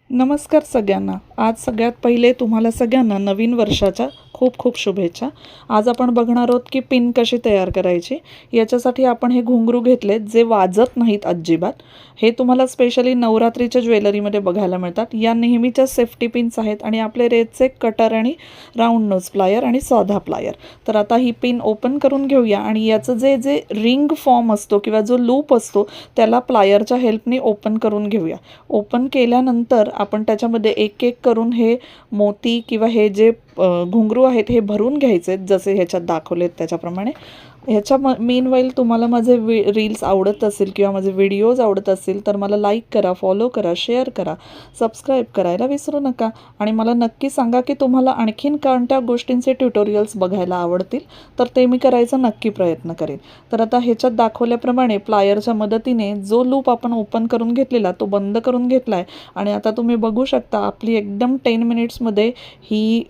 नमस्कार सगळ्यांना. आज सगळ्यात पहिले तुम्हाला सगळ्यांना नवीन वर्षाच्या खूप खूप शुभेच्छा. आज आपण बघणार आहोत की पिन कशी तयार करायची. याच्यासाठी आपण हे घुंगरू घेतलेत जे वाजत नाहीत अजिबात. हे तुम्हाला स्पेशली नवरात्रीच्या ज्वेलरीमध्ये बघायला मिळतात. या नेहमीच्या सेफ्टी पिन्स आहेत आणि आपले रेडचे कटर आणि राऊंड नोज प्लायर आणि साधा प्लायर. तर आता ही पिन ओपन करून घेऊया आणि याचं जे जे रिंग फॉर्म असतो किंवा जो लूप असतो त्याला प्लायरच्या हेल्पने ओपन करून घेऊया. ओपन केल्यानंतर आपण त्याच्यामध्ये एक एक करून हे मोती किंवा हे जे घुंगरू आहेत हे भरून घ्यायचे जसे ह्याच्यात दाखवलेत त्याच्याप्रमाणे. ह्याच्या मीनवाईल तुम्हाला माझे रील्स आवडत असेल किंवा माझे व्हिडिओज आवडत असतील तर मला लाईक करा, फॉलो करा, शेअर करा, सबस्क्राईब करायला विसरू नका. आणि मला नक्की सांगा की तुम्हाला आणखीन कोणत्या गोष्टींचे ट्युटोरियल्स बघायला आवडतील तर ते मी करायचा नक्की प्रयत्न करेन. तर आता ह्याच्यात दाखवल्याप्रमाणे प्लायरच्या मदतीने जो लूप आपण ओपन करून घेतलेला तो बंद करून घेतला आहे आणि आता तुम्ही बघू शकता आपली एकदम 10 मिनिट्समध्ये ही